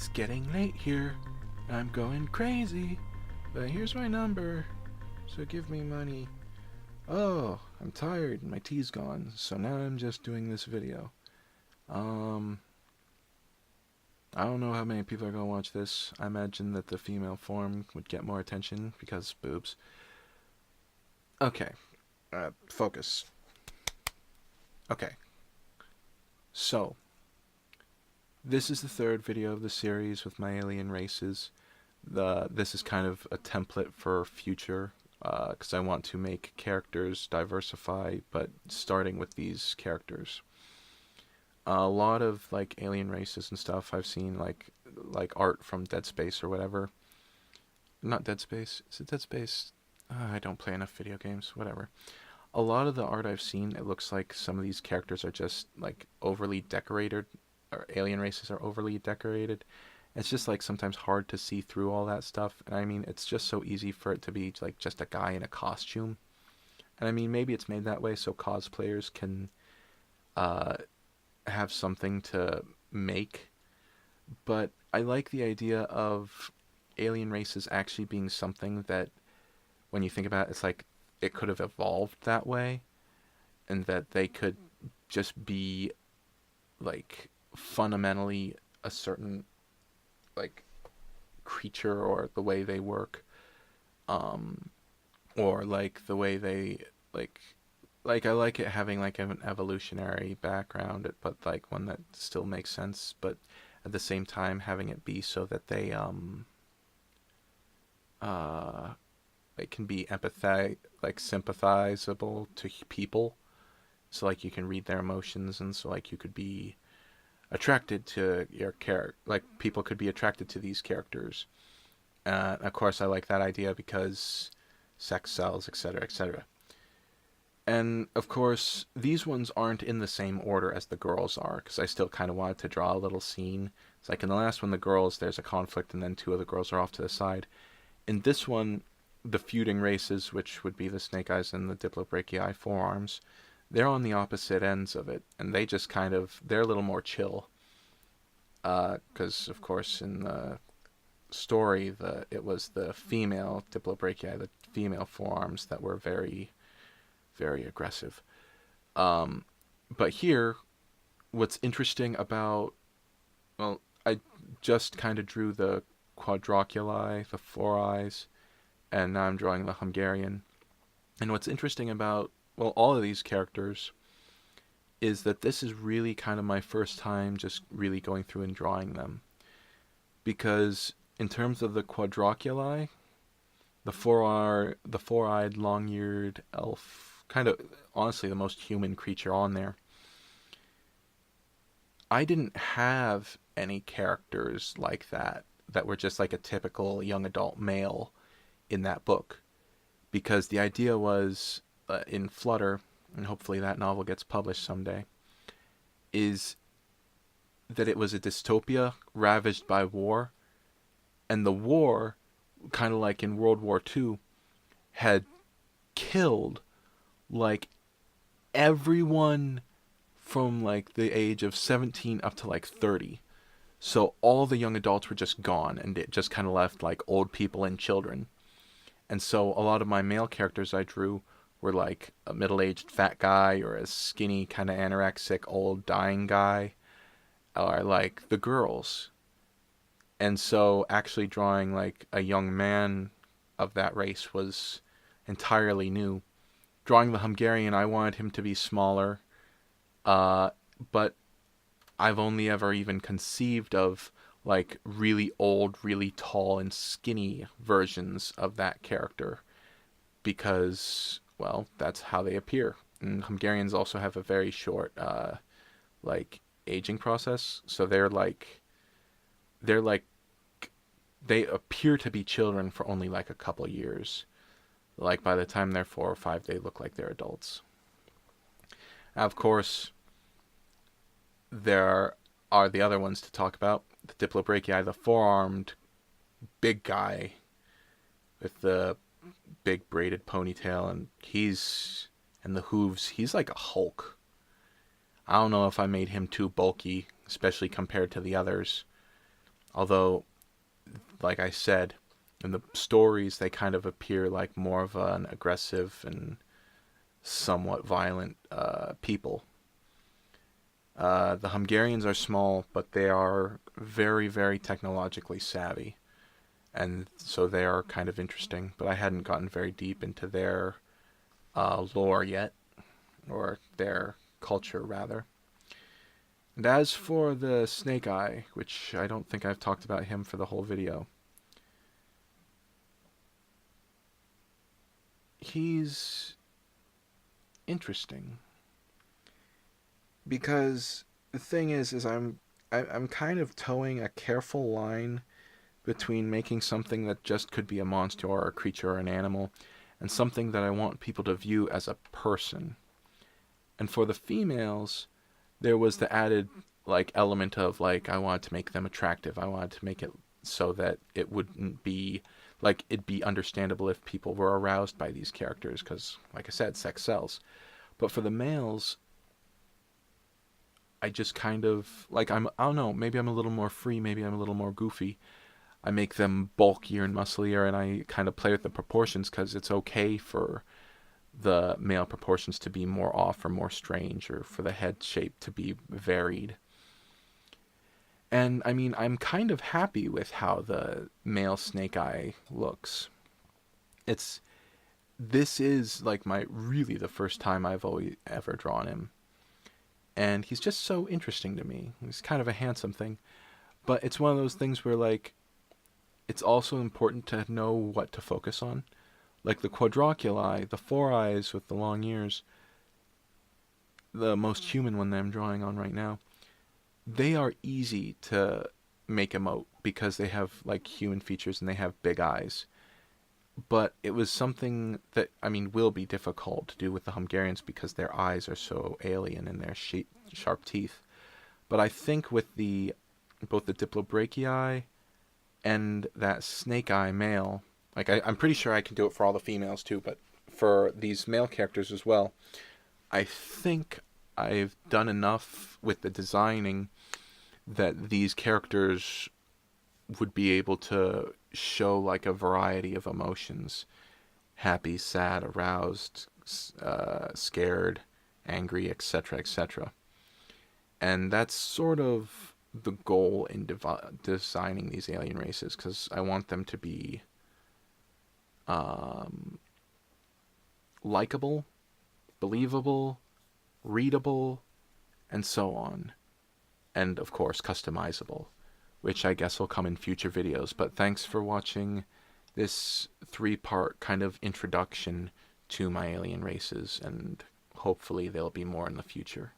It's getting late here. I'm going crazy. But here's my number. So give me money. Oh, I'm tired. My tea's gone. So now I'm just doing this video. Um, I don't know how many people are going to watch this. I imagine that the female form would get more attention because boobs. Okay. Focus. Okay. So, this is the third video of the series with my alien races. This is kind of a template for future, because I want to make characters diversify, but starting with these characters. A lot of like alien races and stuff I've seen, like art from Dead Space or whatever. Not Dead Space. Is it Dead Space? I don't play enough video games. Whatever. A lot of the art I've seen, it looks like some of these characters are just like overly decorated, or alien races are overly decorated. It's just like sometimes hard to see through all that stuff. And I mean, it's just so easy for it to be like just a guy in a costume. And I mean, maybe it's made that way so cosplayers can uh, have something to make. But I like the idea of alien races actually being something that, when you think about it, it's like it could have evolved that way, and that they could just be like fundamentally a certain like creature, or the way they work, um or like the way they like I like it having like an evolutionary background, but like one that still makes sense, but at the same time having it be so that uh they can be empathetic, like sympathizable to people, so like you can read their emotions, and so like you could be attracted to your character, like people could be attracted to these characters. Of course, I like that idea because sex sells, etc., etc. And of course, these ones aren't in the same order as the girls are, because I still kind of wanted to draw a little scene. It's like in the last one, the girls, there's a conflict, and then two of the girls are off to the side. In this one, the feuding races, which would be the Snake Eyes and the Diplobrachii forearms, they're on the opposite ends of it, and they just kind of, they're a little more chill. Because, of course, in the story, it was the female Diplobrachii, the female forearms, that were very, very aggressive. Um, but here, what's interesting about, well, I just kind of drew the Quadrocculli, the four eyes, and now I'm drawing the Humgarrian. And what's interesting about, well, all of these characters is that this is really kind of my first time just really going through and drawing them. Because in terms of the Quadroculi, the four-eyed, long-eared elf, kind of honestly the most human creature on there, I didn't have any characters like that were just like a typical young adult male in that book. Because the idea was, in Flutter, and hopefully that novel gets published someday, is that it was a dystopia ravaged by war, and the war, kind of like in World War II, had killed like everyone from like the age of 17 up to like 30. So all the young adults were just gone, and it just kind of left like old people and children. And so a lot of my male characters I drew were like a middle-aged fat guy, or a skinny kind of anorexic old dying guy, or like the girls. And so actually drawing like a young man of that race was entirely new. Drawing the Hungarian, I wanted him to be smaller, uh, but I've only ever even conceived of like really old, really tall and skinny versions of that character, because, well, that's how they appear. And Hungarians also have a very short like aging process, so they're like they appear to be children for only like a couple years. Like by the time they're 4 or 5, they look like they're adults. Of course, there are the other ones to talk about. The Diplobrachii, the four-armed big guy with the big braided ponytail, and the hooves. He's like a Hulk. I don't know if I made him too bulky, especially compared to the others. Although, like I said, in the stories they kind of appear like more of an aggressive and somewhat violent people. The Humgarrians are small, but they are very, very technologically savvy, and so they are kind of interesting. But I hadn't gotten very deep into their lore yet, or their culture, rather. And as for the Snake Eye, which I don't think I've talked about him for the whole video, he's interesting because the thing is I'm kind of towing a careful line between making something that just could be a monster or a creature or an animal and something that I want people to view as a person. And for the females, there was the added like element of like I wanted to make them attractive. I wanted to make it so that it wouldn't be like it'd be understandable if people were aroused by these characters because like I said, sex sells. But for the males, I just kind of like I don't know, maybe I'm a little more free, maybe I'm a little more goofy. I make them bulkier and musclier and I kind of play with the proportions because it's okay for the male proportions to be more off or more strange or for the head shape to be varied. And I mean, I'm kind of happy with how the male Snake Eye looks. It's this is like my really the first time I've always ever drawn him. And he's just so interesting to me. He's kind of a handsome thing, but it's one of those things where like it's also important to know what to focus on. Like the Quadrocculli, the four eyes with the long ears, the most human one that I'm drawing on right now, they are easy to make emote because they have like human features and they have big eyes. But it was something that, I mean, will be difficult to do with the Humgarrians because their eyes are so alien and their sharp teeth. But I think with the both the Diplobrachii and that Snake Eye male, like I'm pretty sure I can do it for all the females too, but for these male characters as well, I think I've done enough with the designing that these characters would be able to show like a variety of emotions: happy, sad, aroused, scared, angry, etc., etc. And that's sort of the goal in designing these alien races, because I want them to be likable, believable, readable, and so on. And of course, customizable, which I guess will come in future videos. But thanks for watching this 3-part kind of introduction to my alien races, and hopefully there'll be more in the future.